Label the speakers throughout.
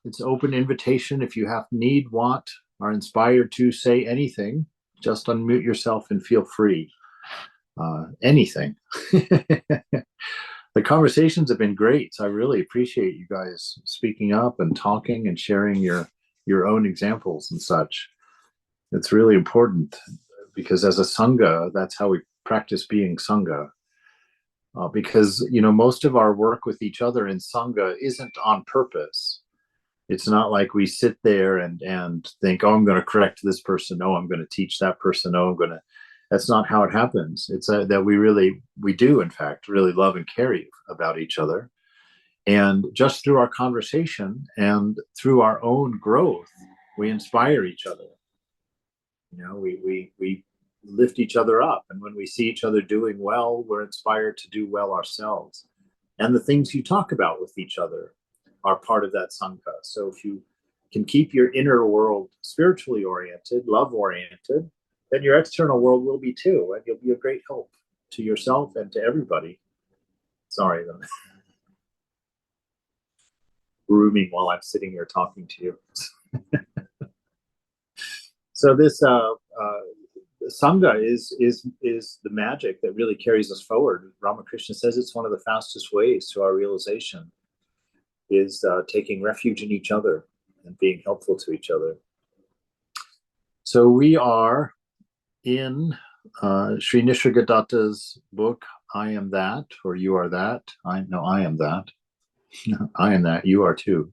Speaker 1: It's open invitation. If you have need, want, are inspired to say anything, just unmute yourself and feel free. Anything. The conversations have been great. So I really appreciate you guys speaking up and talking and sharing your own examples and such. It's really important because as a sangha, that's how we practice being sangha. Because most of our work with each other in sangha isn't on purpose. It's not like we sit there and think, oh, I'm going to correct this person. Oh, I'm going to teach that person. Oh, I'm going to. That's not how it happens. It's that we do, in fact, really love and care about each other. And just through our conversation and through our own growth, we inspire each other. We lift each other up. And when we see each other doing well, we're inspired to do well ourselves. And the things you talk about with each other are part of that sangha. So if you can keep your inner world spiritually oriented, love oriented, then your external world will be too. And you'll be a great help to yourself and to everybody. Sorry, I'm grooming while I'm sitting here talking to you. So this Sangha is the magic that really carries us forward. Ramakrishna says it's one of the fastest ways to our realization is taking refuge in each other and being helpful to each other. So we are in Sri Nisargadatta's book, I Am That, or You Are That. I am that. I am that, you are too.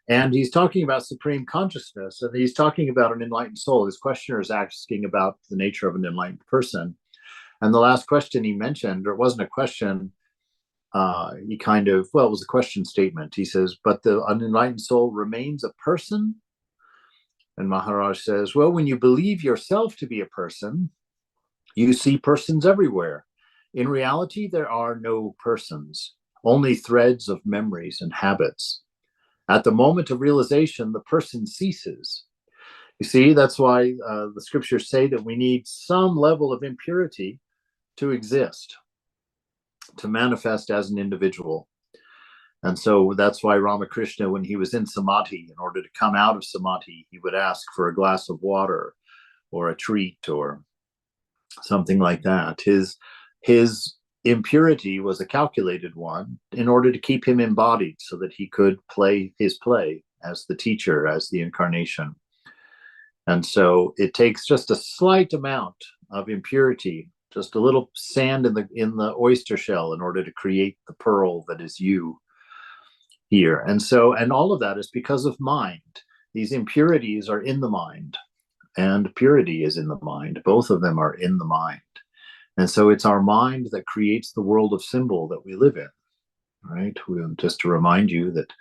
Speaker 1: And he's talking about supreme consciousness, and he's talking about an enlightened soul. His questioner is asking about the nature of an enlightened person. And the last question he mentioned, or it wasn't a question, it was a question statement. He says, but the unenlightened soul remains a person? And Maharaj says, well, when you believe yourself to be a person, you see persons everywhere. In reality, there are no persons, only threads of memories and habits. At the moment of realization, the person ceases. You see, that's why the scriptures say that we need some level of impurity to exist, to manifest as an individual. And so that's why Ramakrishna, when he was in samadhi, in order to come out of samadhi, he would ask for a glass of water or a treat or something like that. His impurity was a calculated one in order to keep him embodied so that he could play his play as the teacher, as the incarnation. And so it takes just a slight amount of impurity, just a little sand in the oyster shell in order to create the pearl that is you here. And all of that is because of mind. These impurities are in the mind, and purity is in the mind. Both of them are in the mind. And so it's our mind that creates the world of symbol that we live in, right? Just to remind you that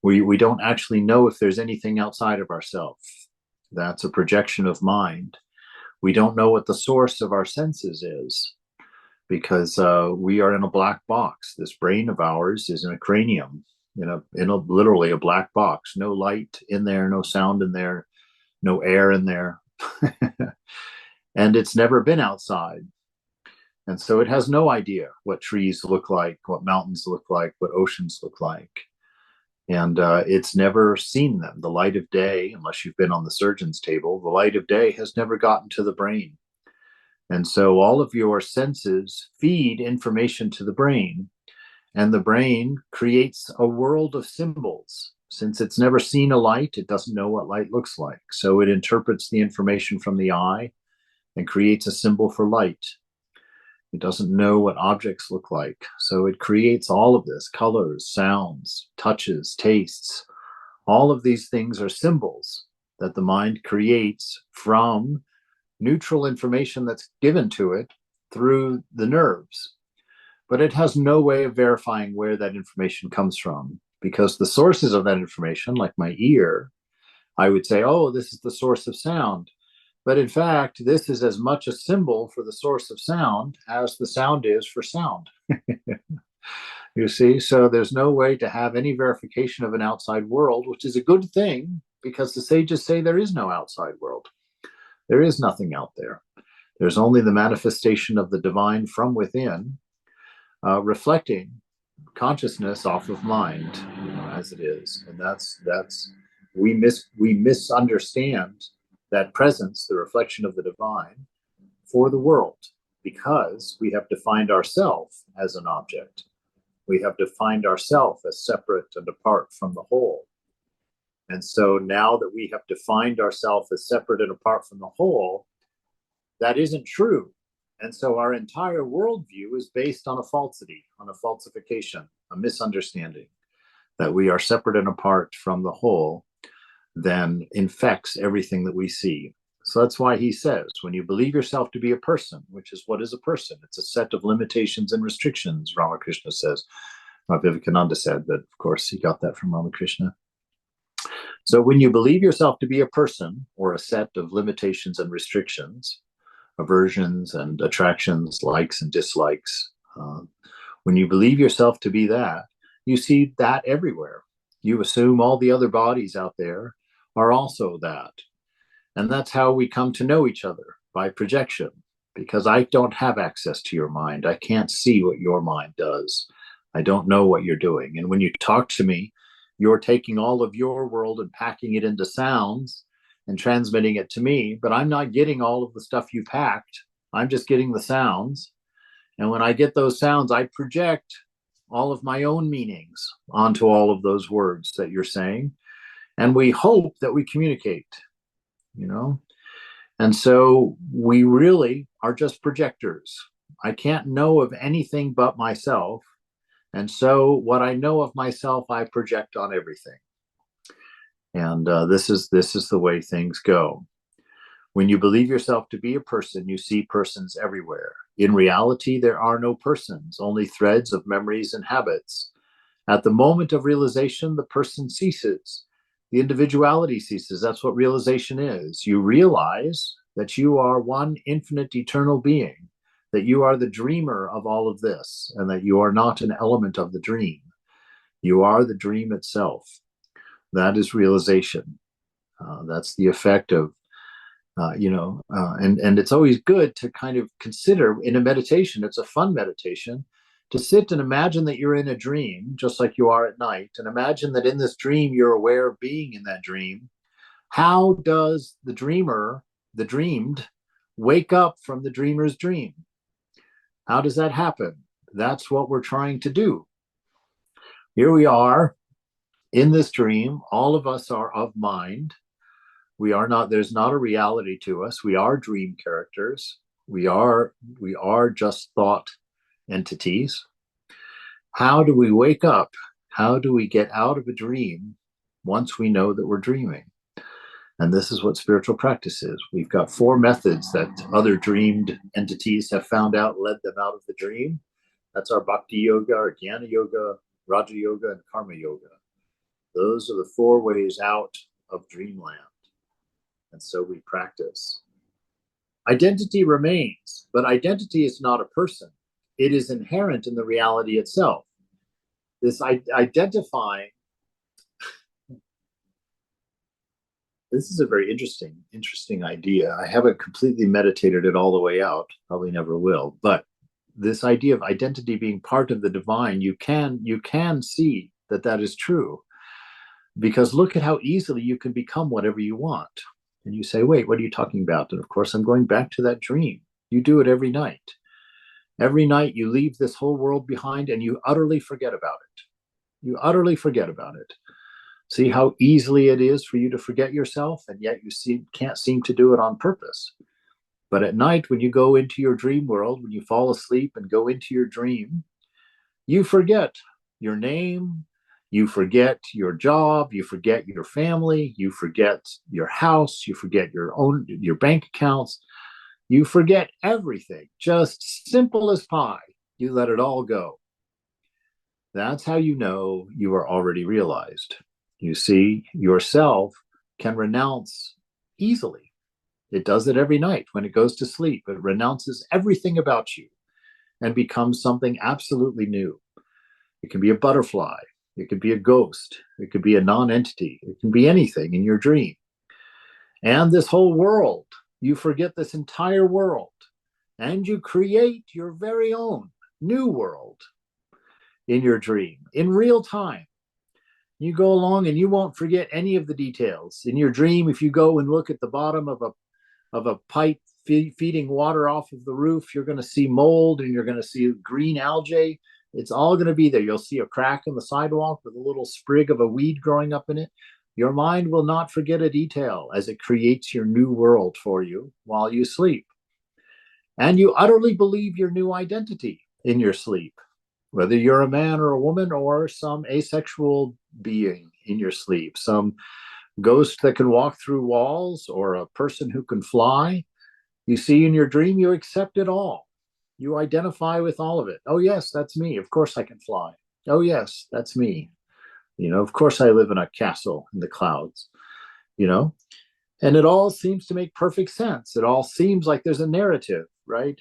Speaker 1: we don't actually know if there's anything outside of ourselves. That's a projection of mind. We don't know what the source of our senses is because we are in a black box. This brain of ours is in a cranium, literally a black box. No light in there, no sound in there, no air in there. And it's never been outside. And so it has no idea what trees look like, what mountains look like, what oceans look like. And it's never seen them. The light of day, unless you've been on the surgeon's table, the light of day has never gotten to the brain. And so all of your senses feed information to the brain, and the brain creates a world of symbols. Since it's never seen a light, it doesn't know what light looks like. So it interprets the information from the eye and creates a symbol for light. It doesn't know what objects look like. So it creates all of this, colors, sounds, touches, tastes. All of these things are symbols that the mind creates from neutral information that's given to it through the nerves. But it has no way of verifying where that information comes from, because the sources of that information, like my ear, I would say, oh, this is the source of sound. But in fact, this is as much a symbol for the source of sound as the sound is for sound. You see, so there's no way to have any verification of an outside world, which is a good thing because the sages say there is no outside world. There is nothing out there. There's only the manifestation of the divine from within, reflecting consciousness off of mind as it is. And we misunderstand that presence, the reflection of the divine, for the world, because we have defined ourselves as an object. We have defined ourselves as separate and apart from the whole. And so now that we have defined ourselves as separate and apart from the whole, that isn't true. And so our entire worldview is based on a falsity, on a falsification, a misunderstanding that we are separate and apart from the whole, then infects everything that we see. So that's why he says, when you believe yourself to be a person, which is what is a person? It's a set of limitations and restrictions, Ramakrishna says. Vivekananda said that, of course, he got that from Ramakrishna. So when you believe yourself to be a person or a set of limitations and restrictions, aversions and attractions, likes and dislikes, when you believe yourself to be that, you see that everywhere. You assume all the other bodies out there are also that. And that's how we come to know each other, by projection, because I don't have access to your mind. I can't see what your mind does. I don't know what you're doing. And when you talk to me, you're taking all of your world and packing it into sounds and transmitting it to me, but I'm not getting all of the stuff you packed. I'm just getting the sounds. And when I get those sounds, I project all of my own meanings onto all of those words that you're saying. And we hope that we communicate, you know? And so we really are just projectors. I can't know of anything but myself. And so what I know of myself, I project on everything. And this is the way things go. When you believe yourself to be a person, you see persons everywhere. In reality, there are no persons, only threads of memories and habits. At the moment of realization, the person ceases. The individuality ceases. That's what realization is. You realize that you are one infinite eternal being, that you are the dreamer of all of this, and that you are not an element of the dream. You are the dream itself. That is realization. That's the effect of, and it's always good to kind of consider in a meditation, it's a fun meditation, to sit and imagine that you're in a dream, just like you are at night, and imagine that in this dream, you're aware of being in that dream. How does the dreamer, the dreamed, wake up from the dreamer's dream? How does that happen? That's what we're trying to do. Here we are in this dream. All of us are of mind. We are not, there's not a reality to us. We are dream characters. We are just thought entities. How do we wake up? How do we get out of a dream once we know that we're dreaming? And this is what spiritual practice is. We've got 4 methods that other dreamed entities have found out led them out of the dream. That's our Bhakti Yoga, our Jnana Yoga, Raja Yoga, and Karma Yoga. Those are the 4 ways out of dreamland. And so we practice. Identity remains, but identity is not a person. It is inherent in the reality itself. This identifying, this is a very interesting idea. I haven't completely meditated it all the way out, probably never will, but this idea of identity being part of the divine, you can see that is true, because look at how easily you can become whatever you want. And you say, wait, what are you talking about? And of course, I'm going back to that dream. You do it every night. Every night you leave this whole world behind and you utterly forget about it. You utterly forget about it. See how easily it is for you to forget yourself, and yet you can't seem to do it on purpose. But at night, when you go into your dream world, when you fall asleep and go into your dream, you forget your name, you forget your job, you forget your family, you forget your house, you forget your bank accounts, you forget everything, just simple as pie. You let it all go. That's how you know you are already realized. You see, yourself can renounce easily. It does it every night when it goes to sleep. It renounces everything about you and becomes something absolutely new. It can be a butterfly. It could be a ghost. It could be a non-entity. It can be anything in your dream. And this whole world, you forget this entire world, and you create your very own new world in your dream, in real time. You go along and you won't forget any of the details. In your dream, if you go and look at the bottom of a pipe feeding water off of the roof, you're going to see mold and you're going to see green algae. It's all going to be there. You'll see a crack in the sidewalk with a little sprig of a weed growing up in it. Your mind will not forget a detail as it creates your new world for you while you sleep. And you utterly believe your new identity in your sleep, whether you're a man or a woman or some asexual being in your sleep, some ghost that can walk through walls or a person who can fly. You see in your dream, you accept it all. You identify with all of it. Oh, yes, that's me. Of course I can fly. Oh, yes, that's me. Of course I live in a castle in the clouds, and it all seems to make perfect sense. It all seems like there's a narrative, right?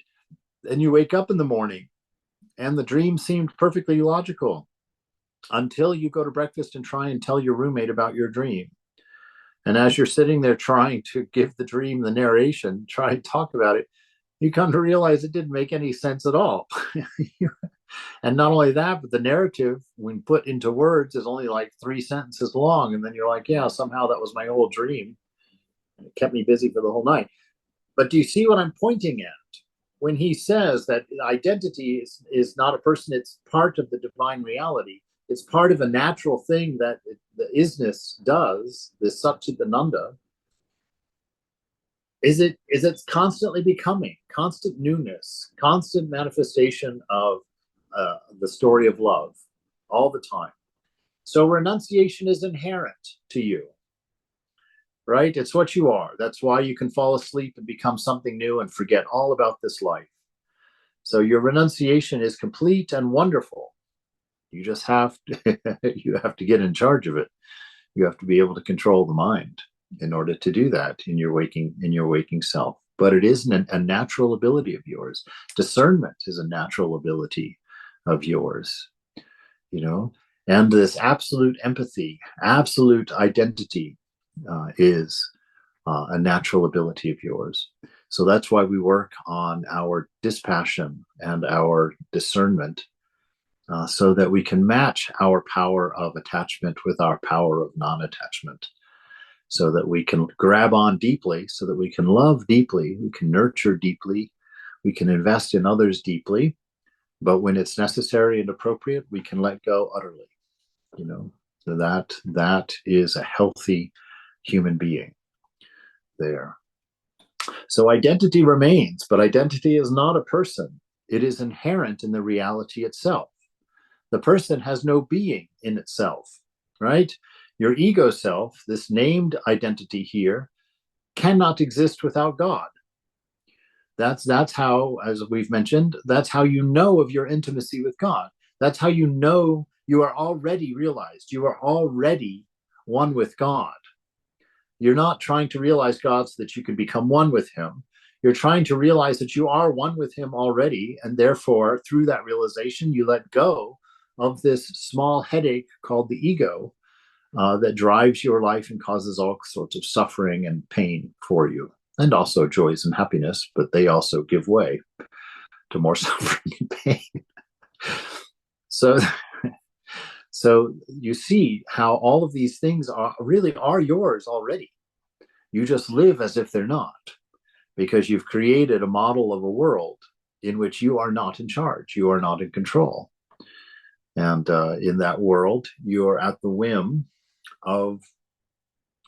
Speaker 1: And you wake up in the morning and the dream seemed perfectly logical until you go to breakfast and try and tell your roommate about your dream. And as you're sitting there trying to give the dream the narration, try and talk about it, you come to realize it didn't make any sense at all. And not only that, but the narrative, when put into words, is only like 3 sentences long. And then you're like, yeah, somehow that was my whole dream. And it kept me busy for the whole night. But do you see what I'm pointing at? When he says that identity is not a person, it's part of the divine reality. It's part of a natural thing that the isness does, the Satchitananda, is it's constantly becoming, constant newness, constant manifestation of the story of love all the time. So renunciation is inherent to you, right? It's what you are. That's why you can fall asleep and become something new and forget all about this life. So your renunciation is complete and wonderful. You just have to, you have to get in charge of it. You have to be able to control the mind in order to do that in your waking self. But it is a natural ability of yours. Discernment is a natural ability of yours, and this absolute empathy, absolute identity is a natural ability of yours. So that's why we work on our dispassion and our discernment, so that we can match our power of attachment with our power of non-attachment, so that we can grab on deeply, so that we can love deeply, we can nurture deeply, we can invest in others deeply, but when it's necessary and appropriate, we can let go utterly. So that is a healthy human being there. So identity remains, but identity is not a person. It is inherent in the reality itself. The person has no being in itself, right? Your ego self, this named identity here, cannot exist without God. That's how, as we've mentioned, that's how you know of your intimacy with God. That's how you know you are already realized. You are already one with God. You're not trying to realize God so that you can become one with him. You're trying to realize that you are one with him already, and therefore, through that realization, you let go of this small headache called the ego that drives your life and causes all sorts of suffering and pain for you, and also joys and happiness, but they also give way to more suffering and pain. So you see how all of these things are yours already. You just live as if they're not, because you've created a model of a world in which you are not in charge. You are not in control. And in that world, you're at the whim of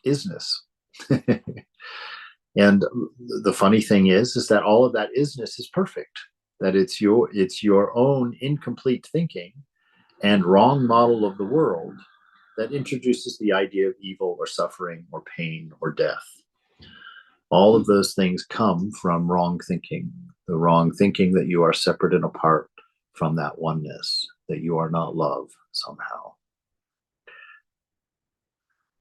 Speaker 1: isness. And the funny thing is that all of that isness is perfect, that it's your own incomplete thinking and wrong model of the world that introduces the idea of evil or suffering or pain or death. All of those things come from wrong thinking, the wrong thinking that you are separate and apart from that oneness, that you are not love somehow.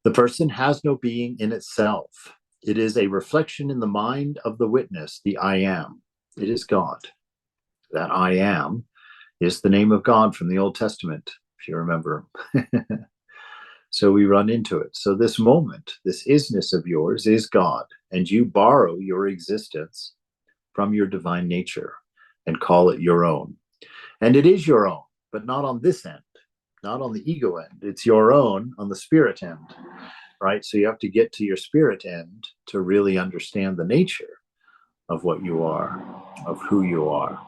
Speaker 1: The person has no being in itself. It is a reflection in the mind of the witness, the I am. It is God. That I am is the name of God from the Old Testament, if you remember. So we run into it. So this moment, this isness of yours is God, and you borrow your existence from your divine nature and call it your own. And it is your own, but not on this end, not on the ego end. It's your own on the spirit end, right? So you have to get to your spirit end to really understand the nature of what you are, of who you are.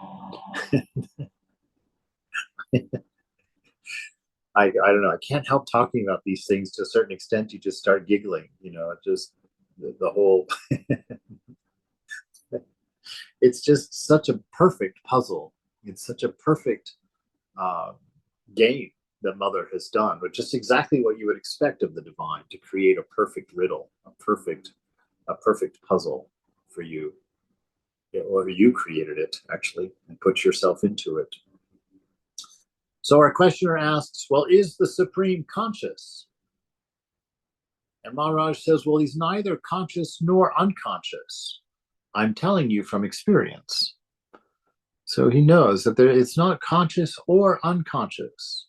Speaker 1: I don't know. I can't help talking about these things to a certain extent. You just start giggling, just the whole. It's just such a perfect puzzle. It's such a perfect game that Mother has done, but just exactly what you would expect of the divine, to create a perfect riddle, a perfect puzzle for you. Or you created it, actually, and put yourself into it. So our questioner asks, well, is the Supreme conscious? And Maharaj says, well, he's neither conscious nor unconscious. I'm telling you from experience. So he knows that it's not conscious or unconscious,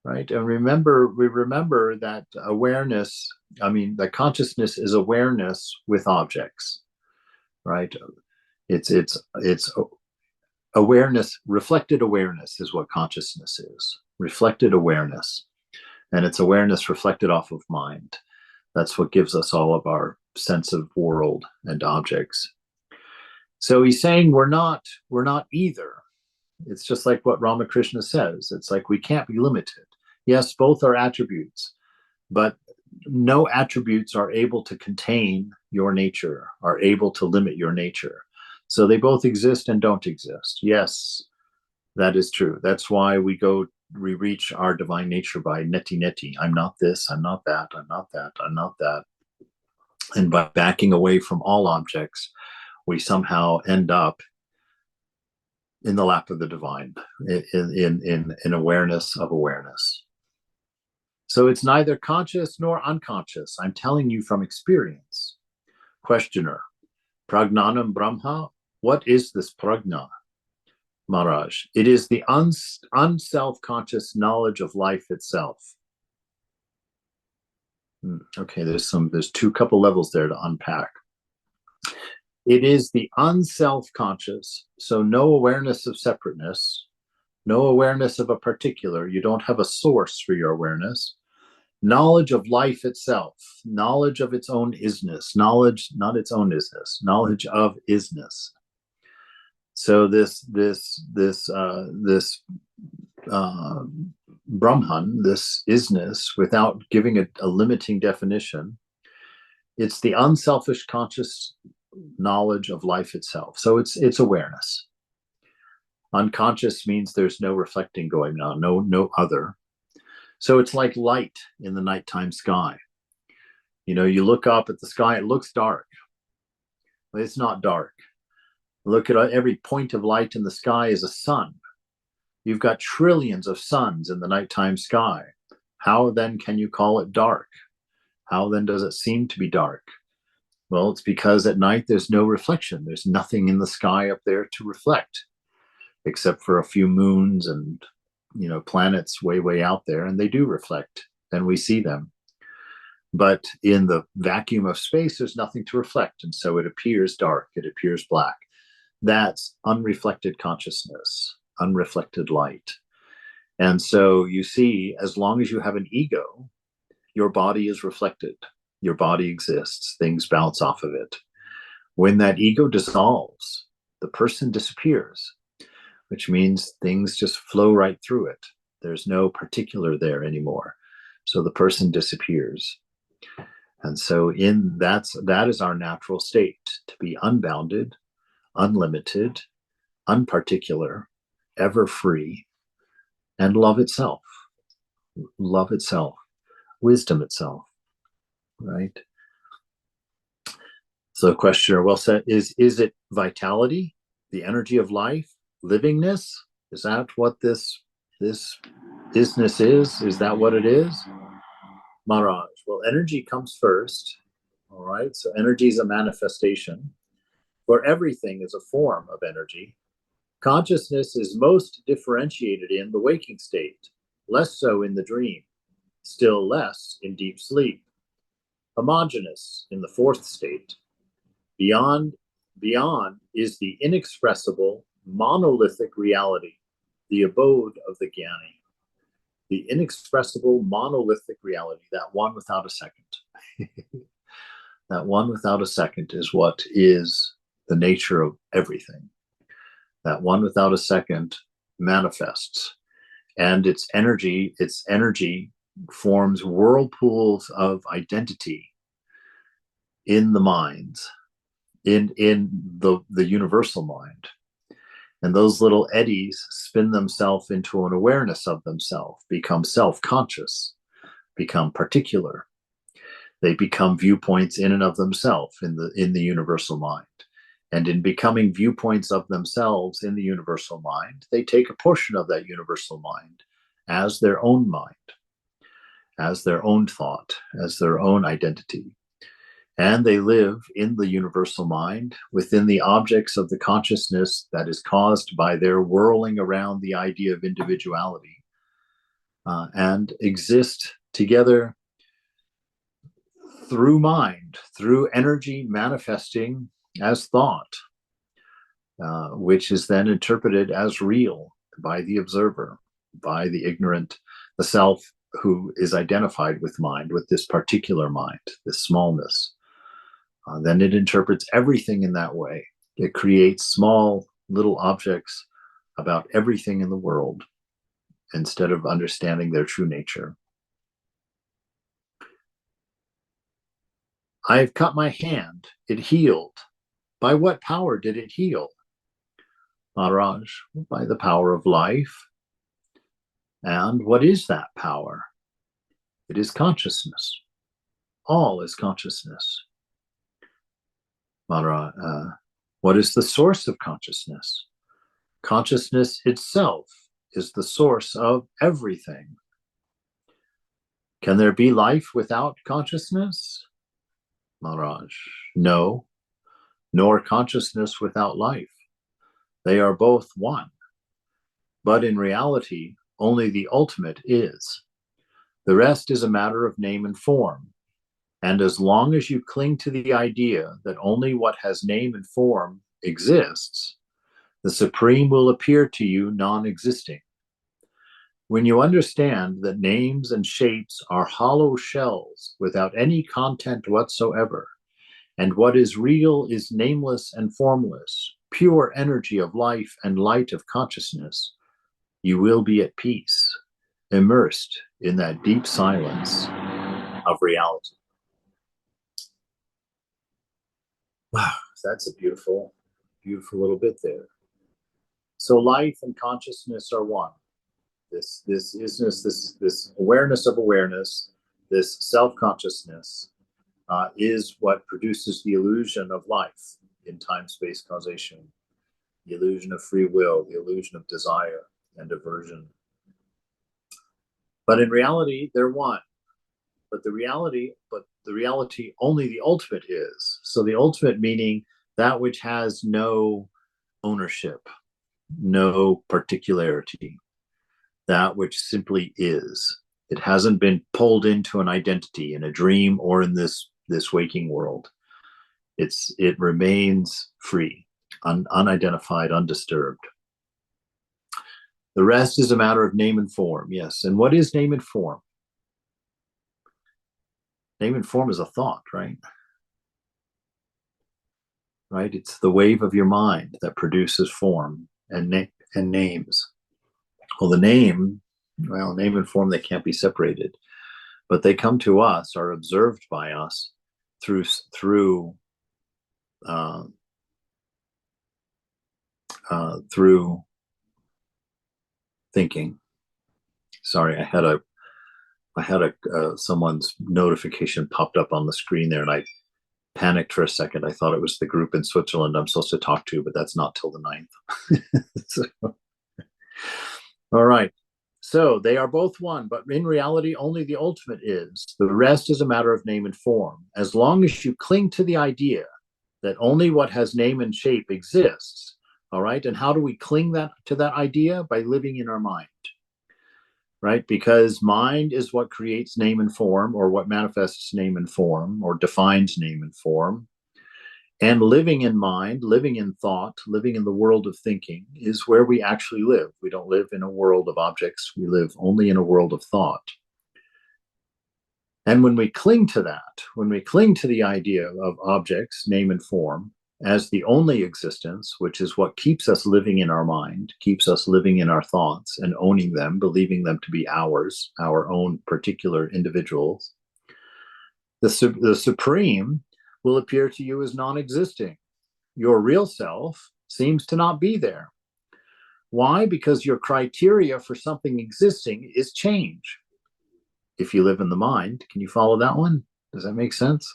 Speaker 1: right? And we remember that awareness, that consciousness is awareness with objects, right? It's awareness, reflected awareness is what consciousness is. Reflected awareness. And it's awareness reflected off of mind. That's what gives us all of our sense of world and objects. So he's saying we're not either. It's just like what Ramakrishna says. It's like we can't be limited. Yes, both are attributes, but no attributes are able to contain your nature, are able to limit your nature. So they both exist and don't exist. Yes, that is true. That's why we reach our divine nature by neti. I'm not this, I'm not that, I'm not that, I'm not that. And by backing away from all objects, we somehow end up in the lap of the divine, in awareness of awareness. So it's neither conscious nor unconscious. I'm telling you from experience. Questioner, Pragnanam Brahma, what is this prajna? Maharaj, it is the unself-conscious knowledge of life itself. Okay, there's couple levels there to unpack. It is the unself-conscious, so no awareness of separateness, no awareness of a particular. You don't have a source for your awareness. Knowledge of life itself, knowledge of its own isness, knowledge, not its own isness, knowledge of isness. So this Brahman, this isness, without giving it a limiting definition, it's the unselfish conscious knowledge of life itself. So it's awareness. Unconscious means there's no reflecting going on, no other. So it's like light in the nighttime sky. You look up at the sky, it looks dark. But it's not dark. Look at every point of light in the sky is a sun. You've got trillions of suns in the nighttime sky. How then can you call it dark? How then does it seem to be dark? Well, it's because at night there's no reflection. There's nothing in the sky up there to reflect, except for a few moons and planets way out there, and they do reflect, and we see them. But in the vacuum of space, there's nothing to reflect, and so it appears dark, it appears black. That's unreflected consciousness, unreflected light. And so you see, as long as you have an ego, your body is reflected. Your body exists. Things bounce off of it. When that ego dissolves, the person disappears, which means things just flow right through it. There's no particular there anymore. So the person disappears. And so that is our natural state, to be unbounded, unlimited, unparticular, ever free, and love itself, wisdom itself, right? So the questioner well said, is it vitality, the energy of life, livingness? Is that what this isness is? Is that what it is? Maharaj, well, energy comes first, all right? So energy is a manifestation, for everything is a form of energy. Consciousness is most differentiated in the waking state, less so in the dream, still less in deep sleep. Homogeneous in the fourth state. Beyond is the inexpressible, monolithic reality, the abode of the Jnani. the inexpressible monolithic reality, that one without a second. That one without a second is what is the nature of everything. That one without a second manifests, and its energy forms whirlpools of identity in the minds, in the universal mind. And those little eddies spin themselves into an awareness of themselves, become self-conscious, become particular. They become viewpoints in and of themselves in the universal mind. And in becoming viewpoints of themselves in the universal mind, they take a portion of that universal mind as their own mind, as their own thought, as their own identity. And they live in the universal mind within the objects of the consciousness that is caused by their whirling around the idea of individuality, and exist together through mind, through energy manifesting as thought, which is then interpreted as real by the observer, by the ignorant, the self who is identified with mind, with this particular mind, this smallness. Then it interprets everything in that way. It creates small little objects about everything in the world instead of understanding their true nature. I have cut my hand, it healed. By what power did it heal? Maharaj, by the power of life. And what is that power? It is consciousness. All is consciousness. Maharaj, what is the source of consciousness? Consciousness itself is the source of everything. Can there be life without consciousness? Maharaj, no, nor consciousness without life. They are both one. But in reality, only the ultimate is. The rest is a matter of name and form. And as long as you cling to the idea that only what has name and form exists, the Supreme will appear to you non-existing. When you understand that names and shapes are hollow shells without any content whatsoever, and what is real is nameless and formless, pure energy of life and light of consciousness, you will be at peace, immersed in that deep silence of reality. Wow, that's a beautiful, beautiful little bit there. So life and consciousness are one. This isness, this awareness of awareness, this self-consciousness is what produces the illusion of life in time-space causation, the illusion of free will, the illusion of desire and aversion. But in reality, they're one. But the reality only the ultimate is. So the ultimate meaning that which has no ownership, no particularity, that which simply is. It hasn't been pulled into an identity in a dream or in this waking world. It remains free, unidentified, undisturbed. The rest is a matter of name and form. Yes. And what is name and form? Name and form is a thought, right? Right? It's the wave of your mind that produces form and names. Well, name and form, they can't be separated, but they come to us, are observed by us through thinking. Sorry, I had someone's notification popped up on the screen there, and I panicked for a second. I thought it was the group in Switzerland I'm supposed to talk to, but that's not till the 9th. So, all right. So they are both one, but in reality, only the ultimate is. The rest is a matter of name and form. As long as you cling to the idea that only what has name and shape exists, all right? And how do we cling to that idea? By living in our mind, right? Because mind is what creates name and form, or what manifests name and form, or defines name and form. And living in mind, living in thought, living in the world of thinking is where we actually live. We don't live in a world of objects. We live only in a world of thought. And when we cling to that, when we cling to the idea of objects, name and form, as the only existence, which is what keeps us living in our mind, keeps us living in our thoughts and owning them, believing them to be ours, our own particular individuals, the Supreme will appear to you as non-existing. Your real self seems to not be there. Why? Because your criteria for something existing is change. If you live in the mind, can you follow that one? Does that make sense?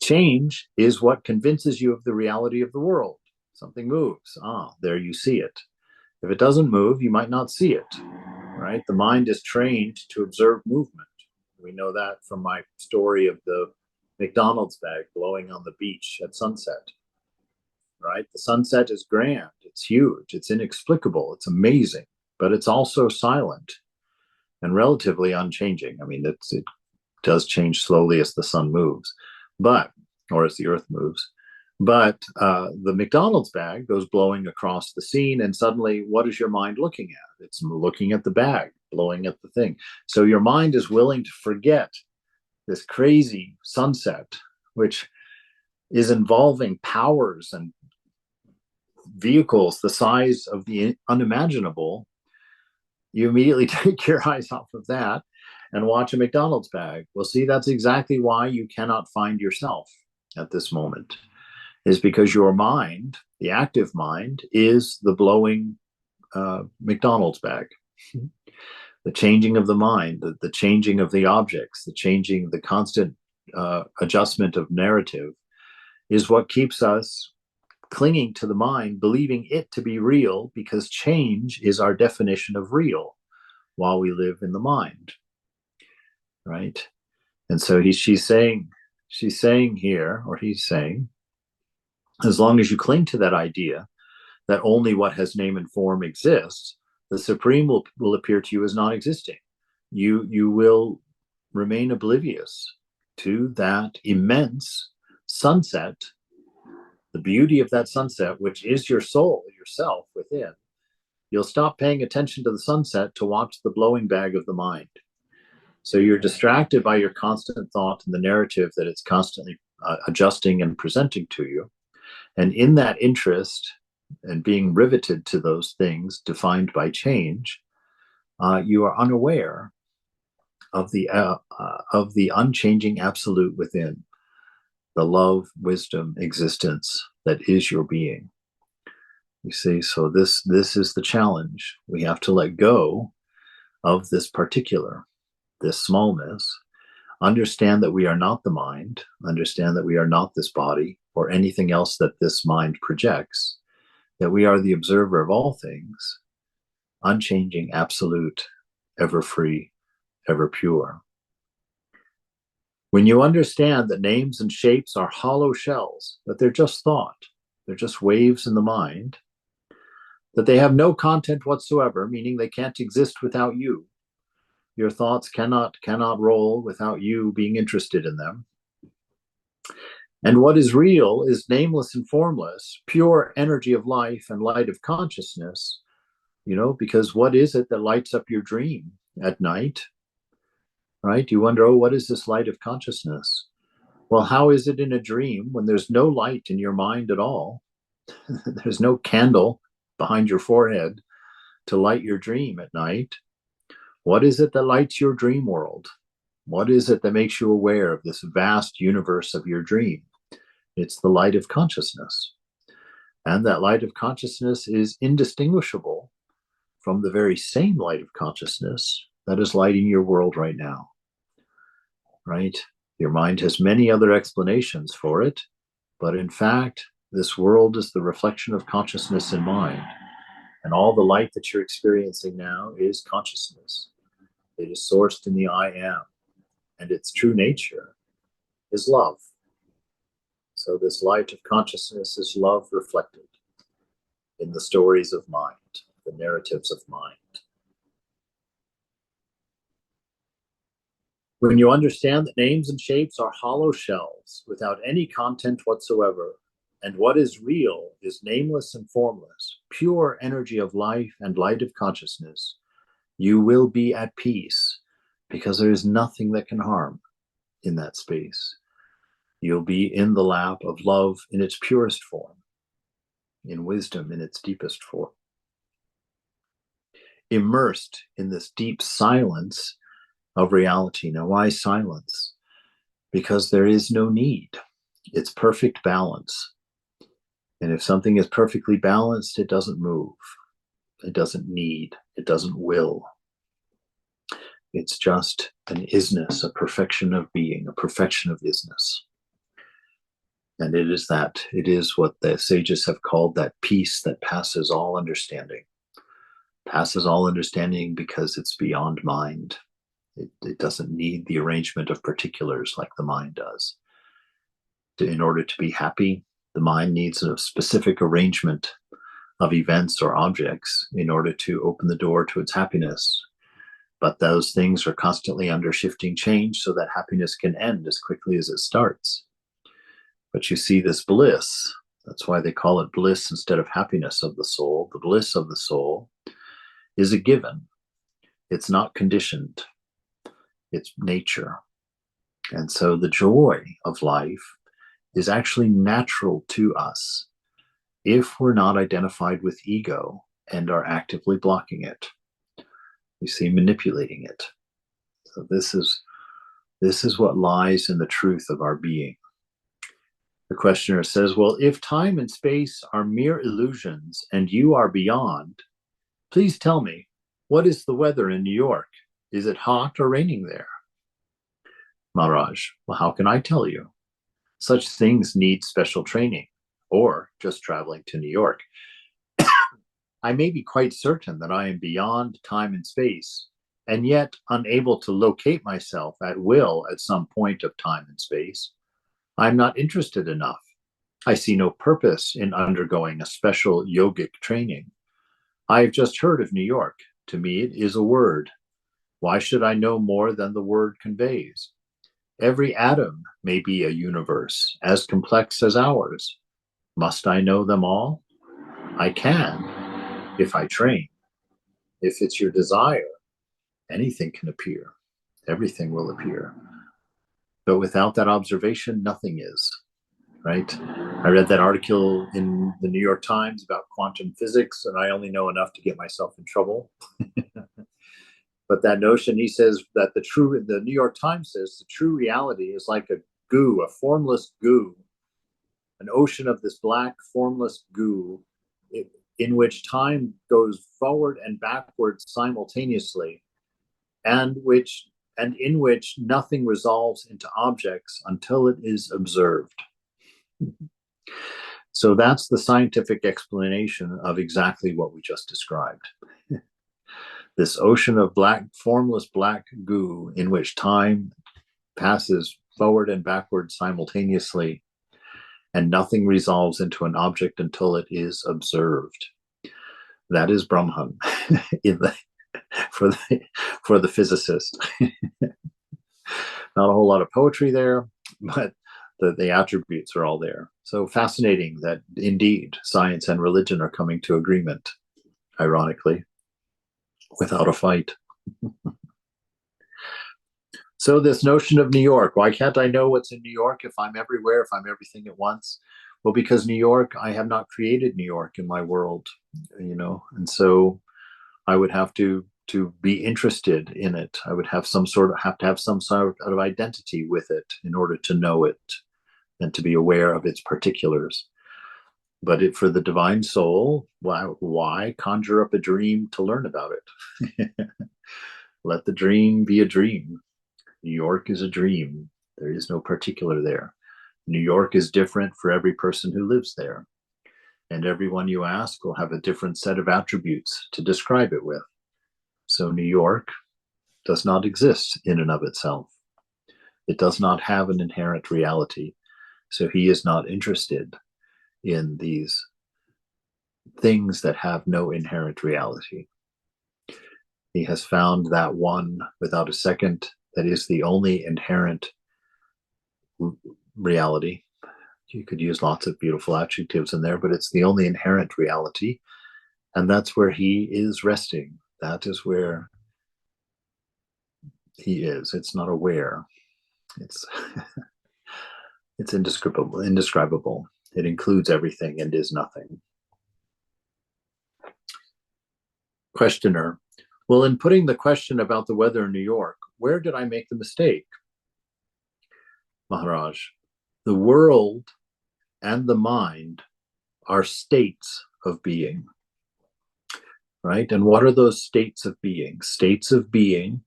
Speaker 1: Change is what convinces you of the reality of the world. Something moves. There you see it. If it doesn't move, you might not see it, right? The mind is trained to observe movement. We know that from my story of the McDonald's bag blowing on the beach at sunset, right? The sunset is grand. It's huge. It's inexplicable. It's amazing, but it's also silent and relatively unchanging. I mean, it does change slowly as the sun moves, or as the earth moves. But the McDonald's bag goes blowing across the scene, and suddenly, what is your mind looking at? It's looking at the bag, blowing at the thing. So your mind is willing to forget this crazy sunset, which is involving powers and vehicles the size of the unimaginable. You immediately take your eyes off of that and watch a McDonald's bag. Well, see, that's exactly why you cannot find yourself at this moment, is because your mind, the active mind, is the blowing McDonald's bag. The changing of the mind, the changing of the objects, the constant adjustment of narrative is what keeps us clinging to the mind, believing it to be real, because change is our definition of real while we live in the mind, right? And so she's saying here, or he's saying, as long as you cling to that idea that only what has name and form exists, the Supreme will appear to you as non-existing. You will remain oblivious to that immense sunset, the beauty of that sunset, which is your soul, yourself within. You'll stop paying attention to the sunset to watch the blowing bag of the mind. So you're distracted by your constant thought and the narrative that it's constantly adjusting and presenting to you. And in that interest and being riveted to those things defined by change, you are unaware of the unchanging absolute within, the love, wisdom, existence that is your being. You see, so this is the challenge. We have to let go of this particular, this smallness, understand that we are not the mind, understand that we are not this body or anything else that this mind projects, that we are the observer of all things, unchanging, absolute, ever free, ever pure. When you understand that names and shapes are hollow shells, that they're just thought, they're just waves in the mind, that they have no content whatsoever, meaning they can't exist without you. Your thoughts cannot roll without you being interested in them. And what is real is nameless and formless, pure energy of life and light of consciousness, because what is it that lights up your dream at night? Right? You wonder, what is this light of consciousness? Well, how is it in a dream when there's no light in your mind at all? There's no candle behind your forehead to light your dream at night. What is it that lights your dream world? What is it that makes you aware of this vast universe of your dream? It's the light of consciousness. And that light of consciousness is indistinguishable from the very same light of consciousness that is lighting your world right now. Right? Your mind has many other explanations for it, but in fact, this world is the reflection of consciousness in mind. And all the light that you're experiencing now is consciousness. It is sourced in the I am. And its true nature is love. So this light of consciousness is love reflected in the stories of mind, the narratives of mind. When you understand that names and shapes are hollow shells without any content whatsoever, and what is real is nameless and formless, pure energy of life and light of consciousness, you will be at peace because there is nothing that can harm in that space. You'll be in the lap of love in its purest form, in wisdom in its deepest form. Immersed in this deep silence of reality. Now, why silence? Because there is no need. It's perfect balance. And if something is perfectly balanced, it doesn't move. It doesn't need. It doesn't will. It's just an isness, a perfection of being, a perfection of isness. And it is what the sages have called that peace that passes all understanding. Passes all understanding because it's beyond mind. It doesn't need the arrangement of particulars like the mind does. In order to be happy, the mind needs a specific arrangement of events or objects in order to open the door to its happiness. But those things are constantly under shifting change so that happiness can end as quickly as it starts. But you see this bliss, that's why they call it bliss instead of happiness of the soul. The bliss of the soul is a given. It's not conditioned. It's nature. And so the joy of life is actually natural to us if we're not identified with ego and are actively blocking it. You see, manipulating it. So this is what lies in the truth of our being. The questioner says, well, if time and space are mere illusions and you are beyond, please tell me, what is the weather in New York? Is it hot or raining there? Maharaj, well, how can I tell you? Such things need special training or just traveling to New York. I may be quite certain that I am beyond time and space, and yet unable to locate myself at will at some point of time and space. I'm not interested enough. I see no purpose in undergoing a special yogic training. I have just heard of New York. To me, it is a word. Why should I know more than the word conveys? Every atom may be a universe as complex as ours. Must I know them all? I can, if I train. If it's your desire, anything can appear. Everything will appear. But without that observation, nothing is, right? I read that article in the New York Times about quantum physics, and I only know enough to get myself in trouble. But that notion, he says that the New York Times says the true reality is like a goo, a formless goo, an ocean of this black formless goo in which time goes forward and backwards simultaneously, and in which nothing resolves into objects until it is observed. So that's the scientific explanation of exactly what we just described. This ocean of black, formless black goo in which time passes forward and backward simultaneously, and nothing resolves into an object until it is observed. That is Brahman for the physicist. Not a whole lot of poetry there, but the attributes are all there. So fascinating that indeed science and religion are coming to agreement, ironically, without a fight. So this notion of New York, why can't I know what's in New York if I'm everywhere, if I'm everything at once? Well, because New York, I have not created New York in my world, and so I would have to be interested in it. I would have to have some sort of identity with it in order to know it and to be aware of its particulars. But for the divine soul, why conjure up a dream to learn about it? Let the dream be a dream. New York is a dream. There is no particular there. New York is different for every person who lives there. And everyone you ask will have a different set of attributes to describe it with. So New York does not exist in and of itself. It does not have an inherent reality. So he is not interested in these things that have no inherent reality. He has found that one without a second that is the only inherent reality. You could use lots of beautiful adjectives in there, but it's the only inherent reality. And that's where he is resting. That is where he is. It's not aware. It's it's indescribable. It includes everything and is nothing. Questioner. Well, in putting the question about the weather in New York, where did I make the mistake? Maharaj, the world and the mind are states of being, right? And what are those states of being? States of being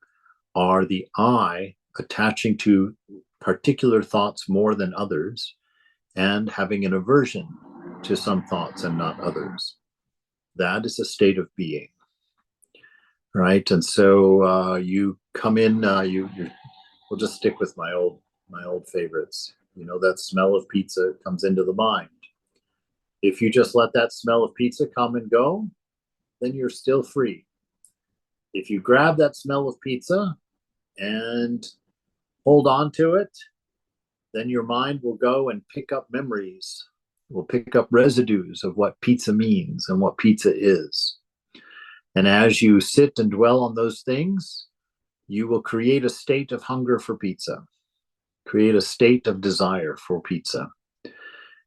Speaker 1: are the I attaching to particular thoughts more than others and having an aversion to some thoughts and not others. That is a state of being, right? And so you come in, we'll just stick with my old favorites. You know, that smell of pizza comes into the mind. If you just let that smell of pizza come and go, then you're still free. If you grab that smell of pizza and hold on to it, then your mind will go and pick up memories, will pick up residues of what pizza means and what pizza is. And as you sit and dwell on those things, you will create a state of hunger for pizza, create a state of desire for pizza.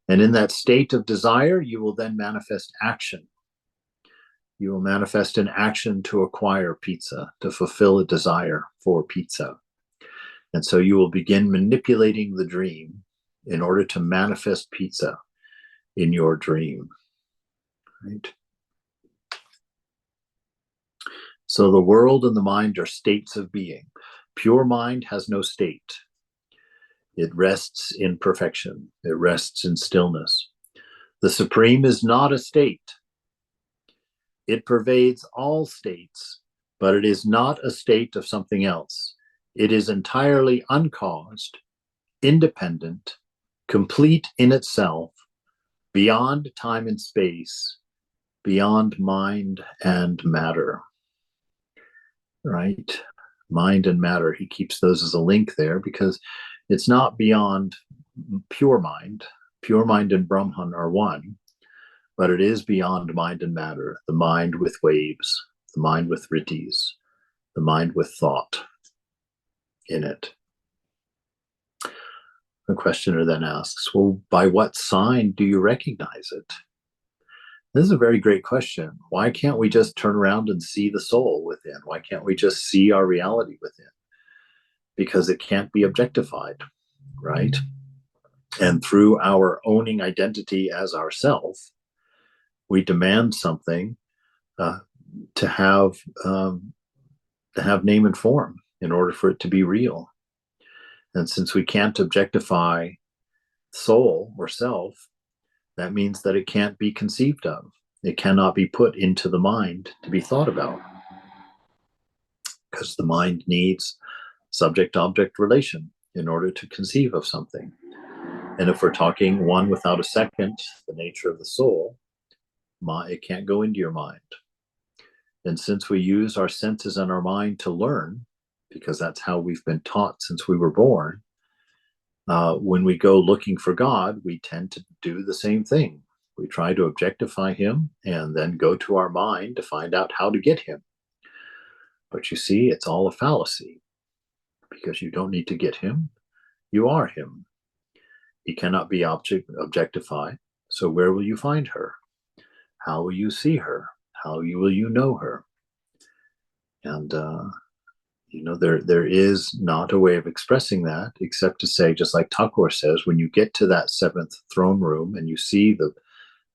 Speaker 1: And in that state of desire, you will then manifest action. You will manifest an action to acquire pizza, to fulfill a desire for pizza. And so you will begin manipulating the dream in order to manifest pizza in your dream, right? So the world and the mind are states of being. Pure mind has no state. It rests in perfection. It rests in stillness. The Supreme is not a state. It pervades all states, but it is not a state of something else. It is entirely uncaused, independent, complete in itself, beyond time and space, beyond mind and matter, right? Mind and matter, he keeps those as a link there because it's not beyond pure mind. Pure mind and Brahman are one, but it is beyond mind and matter, the mind with waves, the mind with rittis, the mind with thought in it. The questioner then asks, well, by what sign do you recognize it? This is a very great question. Why can't we just turn around and see the soul within? Why can't we just see our reality within? Because it can't be objectified, right? And through our owning identity as ourself, we demand something to have name and form in order for it to be real. And since we can't objectify soul or self, that means that it can't be conceived of. It cannot be put into the mind to be thought about, because the mind needs subject-object relation in order to conceive of something. And if we're talking one without a second, the nature of the soul, it can't go into your mind. And since we use our senses and our mind to learn, because that's how we've been taught since we were born, when we go looking for God, we tend to do the same thing. We try to objectify him and then go to our mind to find out how to get him. But you see, it's all a fallacy, because you don't need to get him. You are him. He cannot be objectified. So where will you find her? How will you see her? How will you know her? And there is not a way of expressing that except to say, just like Thakur says, when you get to that seventh throne room and you see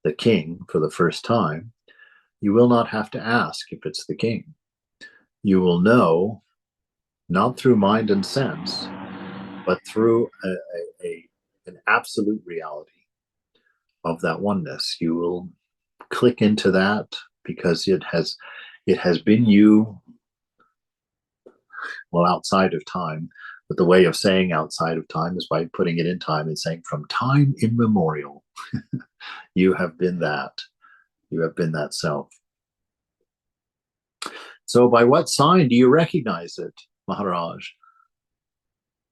Speaker 1: the king for the first time, you will not have to ask if it's the king. You will know, not through mind and sense, but through an absolute reality of that oneness. You will click into that because it has been you, well, outside of time. But the way of saying outside of time is by putting it in time and saying, from time immemorial, you have been that. You have been that self. So by what sign do you recognize it, Maharaj?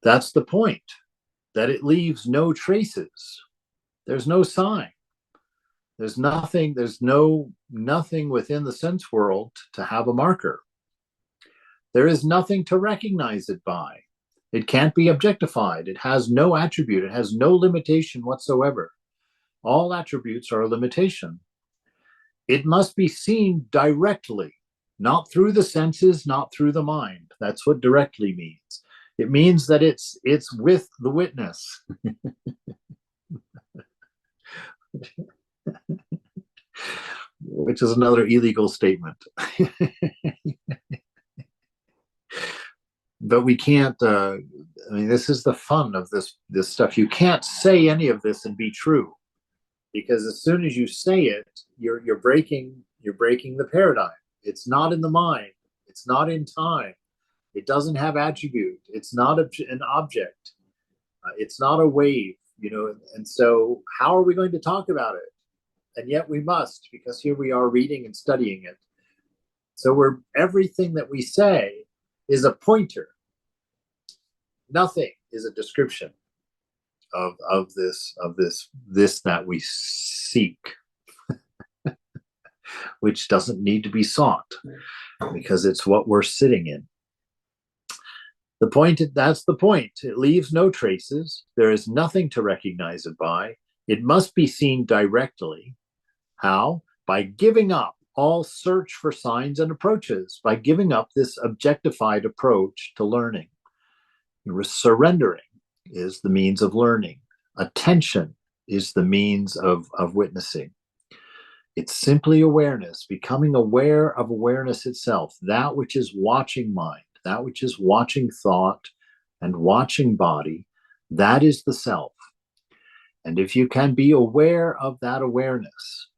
Speaker 1: That's the point, that it leaves no traces. There's no sign. There's nothing within the sense world to have a marker. There is nothing to recognize it by. It can't be objectified. It has no attribute. It has no limitation whatsoever. All attributes are a limitation. It must be seen directly, not through the senses, not through the mind. That's what directly means. It means that it's with the witness. Which is another illegal statement. But we can't, this is the fun of this stuff. You can't say any of this and be true, because as soon as you say it, you're breaking the paradigm. It's not in the mind. It's not in time. It doesn't have attribute. It's not an object. It's not a wave, and so how are we going to talk about it? And yet we must, because here we are reading and studying it. So everything that we say is a pointer. Nothing is a description of this that we seek, which doesn't need to be sought, because it's what we're sitting in. That's the point. It leaves no traces. There is nothing to recognize it by. It must be seen directly. How? By giving up all search for signs and approaches, by giving up this objectified approach to learning. Surrendering is the means of learning. Attention is the means of witnessing. It's simply awareness, becoming aware of awareness itself, that which is watching mind, that which is watching thought and watching body. That is the self. And if you can be aware of that awareness,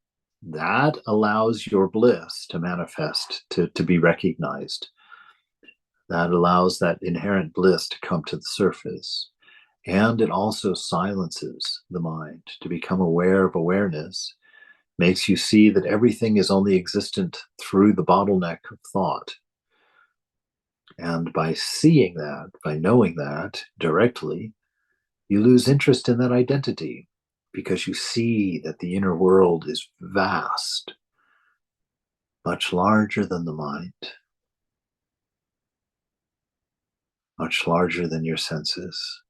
Speaker 1: that allows your bliss to manifest, to be recognized. That allows that inherent bliss to come to the surface. And it also silences the mind. To become aware of awareness makes you see that everything is only existent through the bottleneck of thought. And by seeing that, by knowing that directly, you lose interest in that identity, because you see that the inner world is vast, much larger than the mind, much larger than your senses.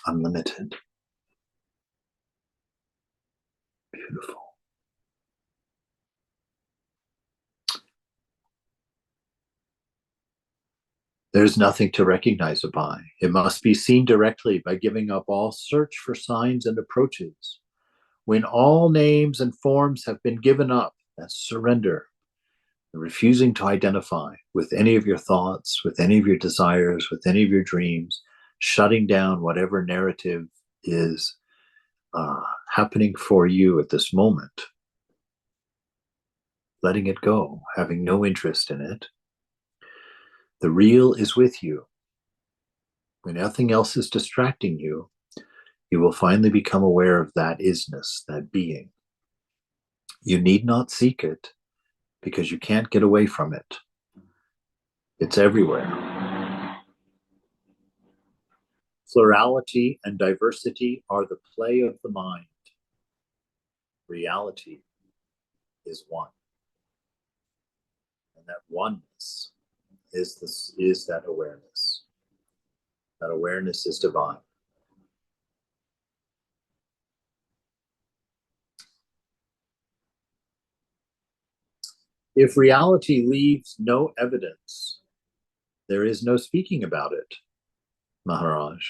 Speaker 1: Unlimited. Beautiful. There's nothing to recognize it by. It must be seen directly by giving up all search for signs and approaches. When all names and forms have been given up, that's surrender. Refusing to identify with any of your thoughts, with any of your desires, with any of your dreams, shutting down whatever narrative is happening for you at this moment. Letting it go, having no interest in it. The real is with you. When nothing else is distracting you, you will finally become aware of that isness, that being. You need not seek it, because you can't get away from it. It's everywhere. Plurality and diversity are the play of the mind. Reality is one. And that oneness is that awareness. That awareness is divine. If reality leaves no evidence, there is no speaking about it, Maharaj.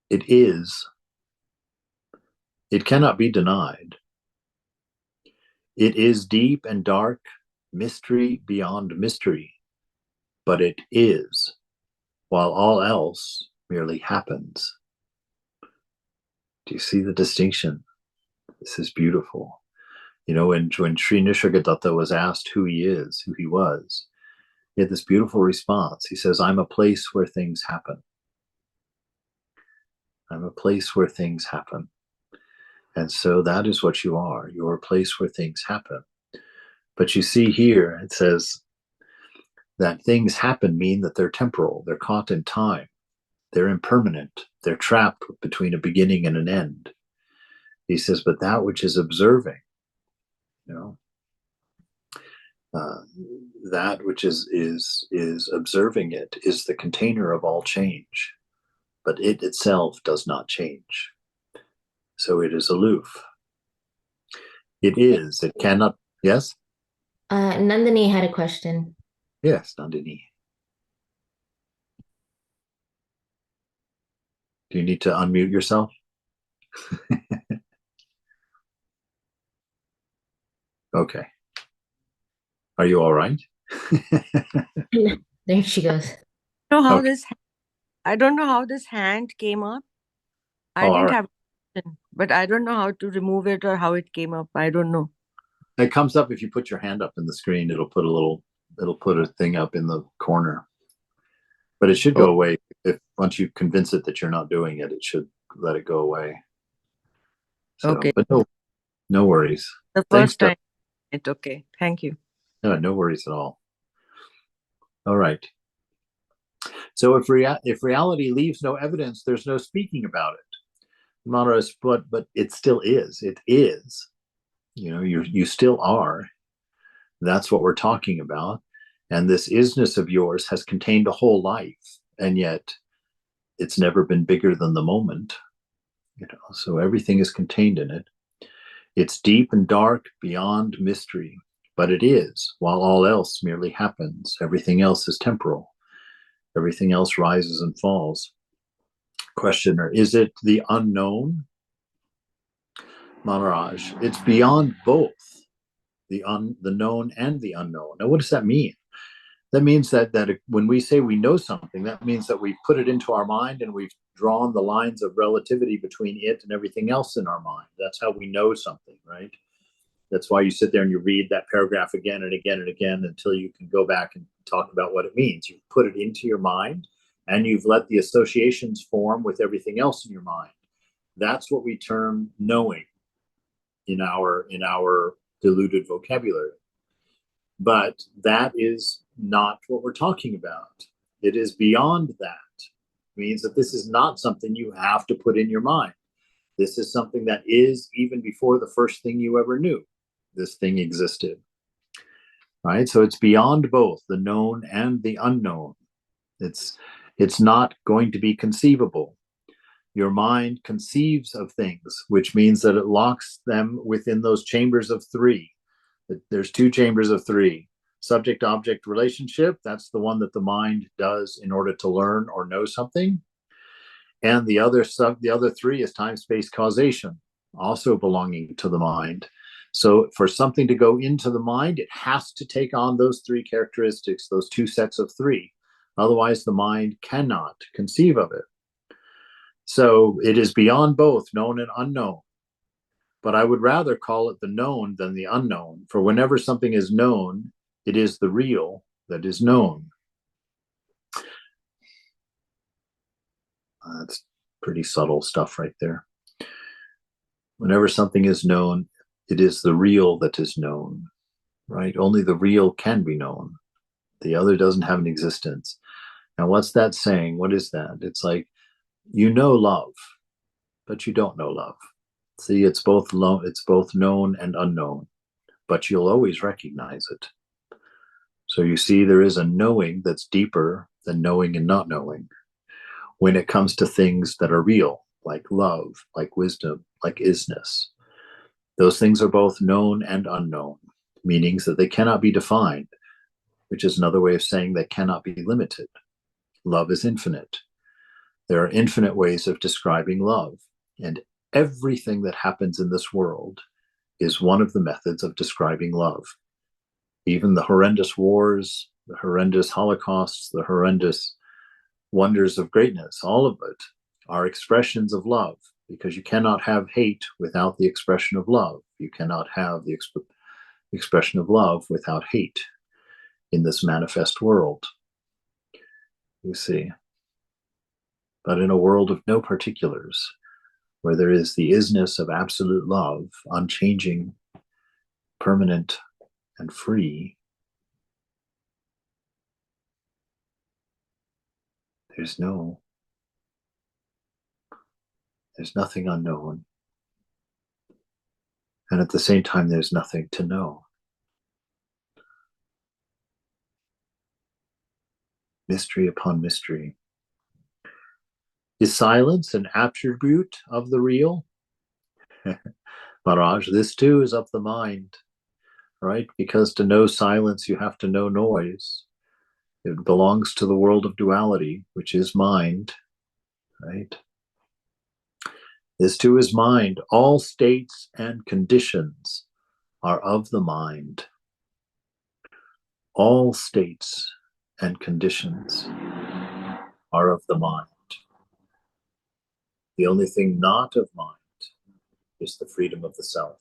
Speaker 1: It is. It cannot be denied. It is deep and dark, mystery beyond mystery, but it is, while all else merely happens. Do you see the distinction? This is beautiful. When Sri Nisargadatta was asked who he is, who he was, he had this beautiful response. He says, I'm a place where things happen. I'm a place where things happen. And so that is what you are. You're a place where things happen. But you see here, it says that things happen mean that they're temporal, they're caught in time, they're impermanent, they're trapped between a beginning and an end. He says, but that which is observing, you know, that which is observing it is the container of all change, but it itself does not change. So it is aloof. It is. It cannot. Yes.
Speaker 2: Nandini had a question.
Speaker 1: Yes, Nandini. Do you need to unmute yourself? Okay. Are you all right?
Speaker 2: There she goes.
Speaker 3: Know how
Speaker 1: Okay.
Speaker 3: I don't know how this hand came up. I
Speaker 1: Oh, all
Speaker 3: didn't
Speaker 1: right.
Speaker 3: have a question, but I don't know how to remove it or how it came up. I don't know.
Speaker 1: It comes up if you put your hand up in the screen. It'll put a thing up in the corner. But it should go away if once you convince it that you're not doing it. It should let it go away. So,
Speaker 3: Okay.
Speaker 1: but no worries.
Speaker 3: The
Speaker 1: Thanks,
Speaker 3: first time. It's okay. Thank you.
Speaker 1: no worries at all. All right. So if reality leaves no evidence, there's no speaking about it. Maharaj, but it still is. It is. You know, you still are. That's what we're talking about. And this isness of yours has contained a whole life, and yet it's never been bigger than the moment. You know, so everything is contained in it. It's deep and dark beyond mystery, but it is, while all else merely happens. Everything else is temporal. Everything else rises and falls. Questioner, is it the unknown? Maharaj, it's beyond both the known and the unknown. Now, what does that mean? That means that when we say we know something, that means that we've put it into our mind and we've drawn the lines of relativity between it and everything else in our mind. That's how we know something, right? That's why you sit there and you read that paragraph again and again and again until you can go back and talk about what it means. You've put it into your mind and you've let the associations form with everything else in your mind. That's what we term knowing in our diluted vocabulary. But that is not what we're talking about. It is beyond that. It means that this is not something you have to put in your mind. This is something that is even before the first thing you ever knew. This thing existed. Right? So it's beyond both the known and the unknown. It's not going to be conceivable. Your mind conceives of things, which means that it locks them within those chambers of three. There's two chambers of three. Subject-object relationship, that's the one that the mind does in order to learn or know something. And the other three is time-space causation, also belonging to the mind. So for something to go into the mind, it has to take on those three characteristics, those two sets of three. Otherwise, the mind cannot conceive of it. So it is beyond both known and unknown. But I would rather call it the known than the unknown, for whenever something is known, it is the real that is known. That's pretty subtle stuff right there. Whenever something is known, it is the real that is known, right? Only the real can be known. The other doesn't have an existence. Now, what's that saying? What is that? It's like, you know love, but you don't know love. See, it's both known and unknown, but you'll always recognize it. So you see, there is a knowing that's deeper than knowing and not knowing when it comes to things that are real, like love, like wisdom, like isness. Those things are both known and unknown, meanings that they cannot be defined, which is another way of saying they cannot be limited. Love is infinite. There are infinite ways of describing love, and everything that happens in this world is one of the methods of describing love. Even the horrendous wars, the horrendous holocausts, the horrendous wonders of greatness, all of it are expressions of love, because you cannot have hate without the expression of love. You cannot have the expression of love without hate in this manifest world. You see. But in a world of no particulars, where there is the isness of absolute love, unchanging, permanent, and free, there's nothing unknown. And at the same time, there's nothing to know. Mystery upon mystery. Is silence an attribute of the real? Maharaj, this too is of the mind, right? Because to know silence, you have to know noise. It belongs to the world of duality, which is mind, right? This too is mind. All states and conditions are of the mind. All states and conditions are of the mind. The only thing not of mind is the freedom of the self.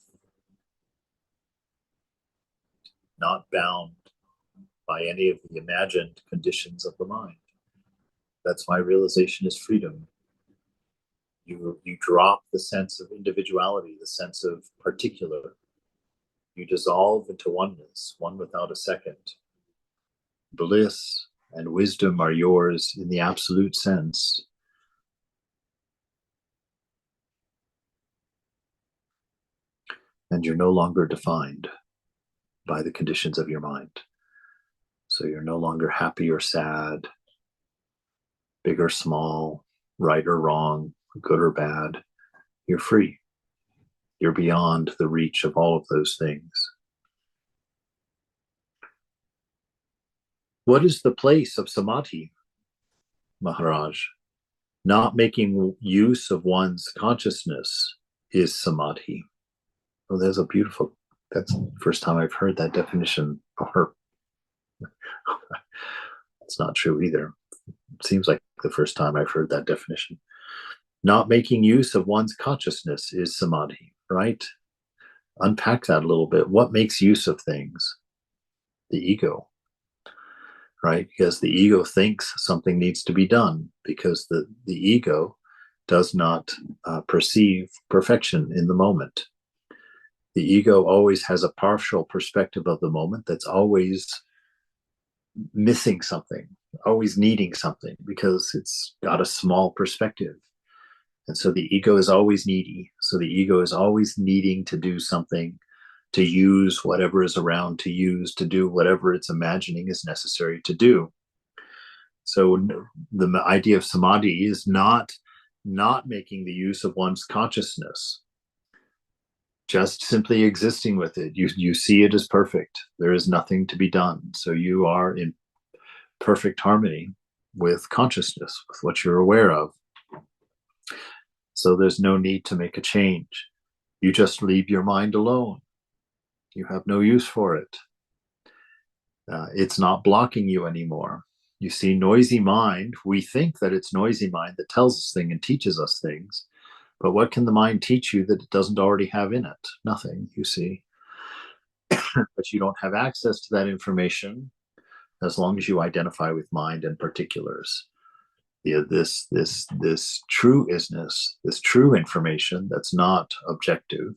Speaker 1: Not bound by any of the imagined conditions of the mind. That's why realization is freedom. You drop the sense of individuality, the sense of particular. You dissolve into oneness, one without a second. Bliss and wisdom are yours in the absolute sense. And you're no longer defined by the conditions of your mind. So you're no longer happy or sad, big or small, right or wrong, good or bad. You're free. You're beyond the reach of all of those things. What is the place of samadhi, Maharaj? Not making use of one's consciousness is samadhi. Oh, that's the first time I've heard that definition. Or it's not true either. It seems like the first time I've heard that definition. Not making use of one's consciousness is samadhi, right? Unpack that a little bit. What makes use of things? The ego, right? Because the ego thinks something needs to be done because the ego does not perceive perfection in the moment. The ego always has a partial perspective of the moment that's always missing something, always needing something because it's got a small perspective. And so the ego is always needy. So the ego is always needing to do something, to use whatever is around to use, to do whatever it's imagining is necessary to do. So the idea of samadhi is not making the use of one's consciousness, just simply existing with it. You see it as perfect. There is nothing to be done. So you are in perfect harmony with consciousness, with what you're aware of. So there's no need to make a change. You just leave your mind alone. You have no use for it. It's not blocking you anymore. You see, noisy mind, we think that it's noisy mind that tells us things and teaches us things. But what can the mind teach you that it doesn't already have in it? Nothing, you see. But you don't have access to that information as long as you identify with mind and particulars. This true isness, this true information that's not objective,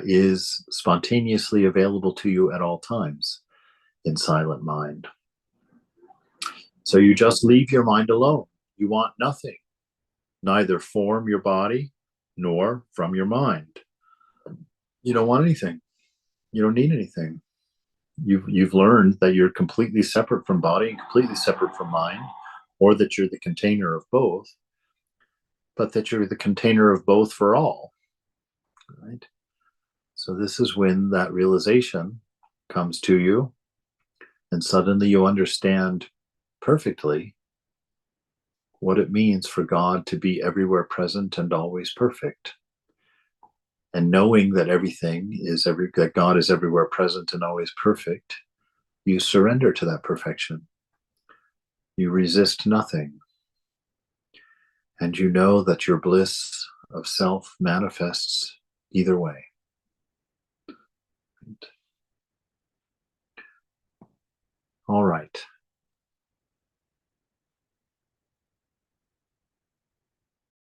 Speaker 1: is spontaneously available to you at all times in silent mind. So you just leave your mind alone. You want nothing, neither from your body nor from your mind. You don't want anything. You don't need anything. You've learned that you're completely separate from body and completely separate from mind, or that you're the container of both, but that you're the container of both for all, right? So this is when that realization comes to you, and suddenly you understand perfectly what it means for God to be everywhere present and always perfect. And knowing that that God is everywhere present and always perfect, you surrender to that perfection. You resist nothing. And you know that your bliss of self manifests either way.